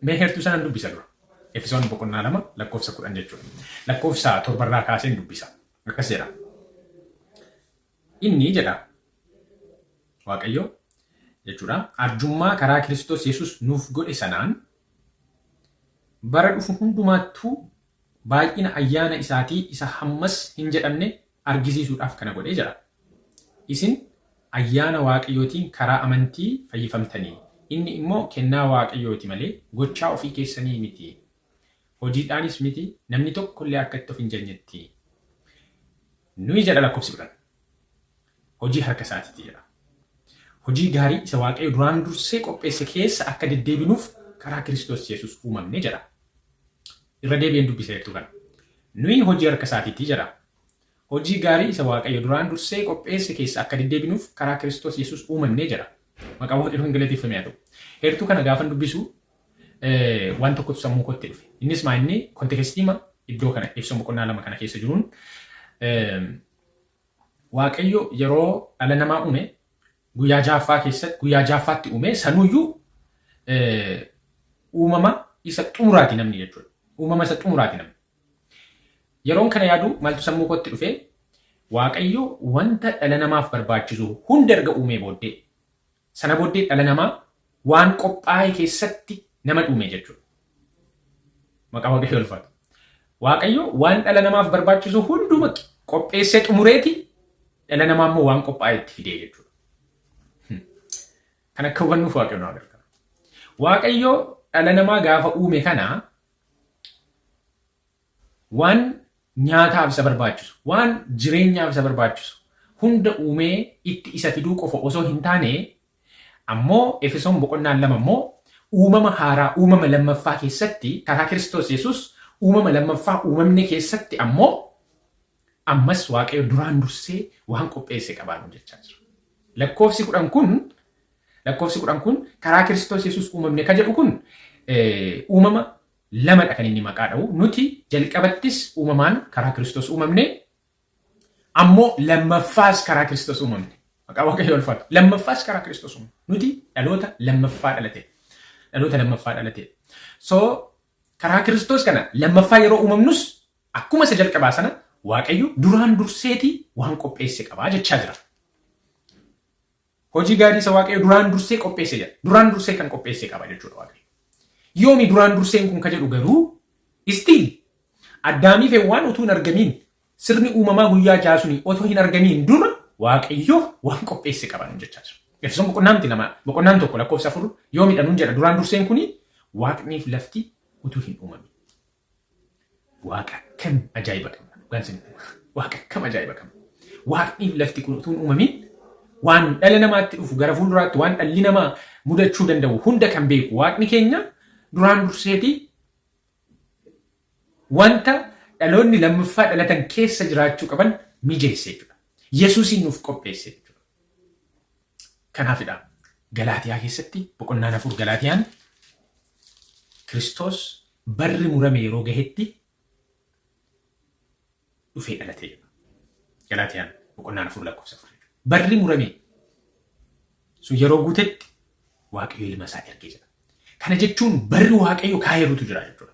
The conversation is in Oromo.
Mee heertuu sanaan dubbisa dura. Efesoon boqonnaa 2 lakkoofsa 10 jechuudha. Lakkoofsa 7 irraa kaaseen dubbisa. Akkas jedha. Inni jedha Waaqayyo jechuudha. Arjummaa karaa Kiristoos Yesuus nuuf godhe sanaan bara dhufu hundumaattuu baay'ina ayyaana isaatii isa hammas hin jedhamne argisiisuudhaaf kana godhee jira. Isin ayyaana Waaqayyootiin karaa amantii fayyifamtanii. Inni immoo kennaa Waaqayyooti malee gochaa ofii keessanii miti. Hojiidhaanis miti namni tokko illee akka itti of hin jajnetti. Nuyi jedha lakkoofsi 10. Hojii harka isaatiiti jedha. Hojii gaarii isa Waaqayyo duraan dursee qopheesse keessa akka deddeebinuuf karaa Kiristoos Yesuus uumamne jedha. Irra deebi'een dubbisa jettu kana. Nuyi hojii harka isaatiiti jedha. Hojii gaarii isa Waaqayyo duraan dursee qopheesse keessa akka deddeebinuuf karaa Kiristoos Yesuus uumamne jedha. Maqaa Waaqayyoo hin galateeffamee haa ta'u. Heertuu kana gaafan dubbisu waan tokkotu sammuu kootti dhufe. Innis maa inni kontekestiima iddoo kana ibsa boqonnaa 2 kana keessa jiruun Waaqayyo yeroo dhala namaa uume guyyaa jaaffaa keessatti guyyaa jaaffaatti uume sanuyyuu uumama isa xumuraati namni jechuudha. Uumama isa xumuraati namni. Yeroon kana yaadu maaltu sammuu kootti dhufe Waaqayyo wanta dhala namaaf barbaachisu hunda erga uumee booddee sana booddee dhala namaa waan qophaa'e keessatti nama uume jechuudha. Maqaa Waaqayyoo ulfaatu. Waaqayyo waan dhala namaaf barbaachisu hunduma qopheessee xumureeti dhala namaa immoo waan qophaa'e itti fidee jechuudha. Kan akka hubannuuf Waaqayyo nu gargaara. Waaqayyo dhala namaa gaafa uume kana waan nyaataaf isa barbaachisu, waan jireenyaaf isa barbaachisu hunda uumee itti isa fiduu qofa osoo hin taane ammoo Efesoon boqonnaa 2 ammoo uumama haaraa uumama lammaffaa keessatti karaa Kiristoos Yesuus uumama lammaffaa uumamne keessatti ammoo ammas Waaqayyo duraan dursee waan qopheesse qabaanu jechaa jira. Lakkoofsi 10 kun karaa Kiristoos Yesuus uumamne ka jedhu kun uumama lamadha kan inni maqaa dha'u. Nuti jalqabattis uumamaan karaa Kiristoos uumamne ammoo lammaffaas karaa Kiristoos uumamne. Maqaa Waaqayyoo ulfaatu. Lammaffaas karaa Kiristoos uumamne. Nuti dhaloota lammaffaa dhalate. Dhaloota lammaffaa dhalate. So karaa Kiristoos kana lammaffaa yeroo uumamnus akkuma isa jalqabaa sana Waaqayyo duraan durseeti waan qopheesse qabaa jechaa jira. Hojii gaarii isa Waaqayyo duraan dursee qopheesse jedha. Duraan dursee kan qopheesse qaba jechuudha Waaqayyo. Yoomi duraan durseen kun ka jedhu garuu istiil Addaamiif Hewwaan utuu hin argamiin sirni uumamaa guyyaa jaasuni otoo hin argamiin dura Waaqayyo waan qopheesse qaban jechaa jira. Efesoon boqonnaan 1 lakkoofsa 4 yoomi dhanuun jedha duraan durseen kuni Waaqniif lafti utuu hin uumamin. Waaqa kam ajaa'iba qabna. Dhugaansin Waaqa kam ajaa'iba qabna. Waaqniif lafti kun utuu hin uumamin waan dhala namaatti dhufu gara fuulduraatti waan dhalli namaa mudachuu danda'u hunda kan beeku Waaqni keenya duraan durseeti wanta dhaloonni lammaffaa dhalatan keessa jiraachuu qaban mijeesse jechuudha. Yesuusin nuuf qopheesse jechuudha. Kanaafidha Galaatiyaa keessatti boqonnaa 4 Galaatiyaan Kiristoos barri murame yeroo gahetti dhufee dhalate. Galaatiyaan boqonnaa 4 lakkoofsa 4. Barri murame sun yeroo guutetti Waaqayyo ilma isaa ergee jira. Kana jechuun barri Waaqayyo kaayerutu jira jechuudha.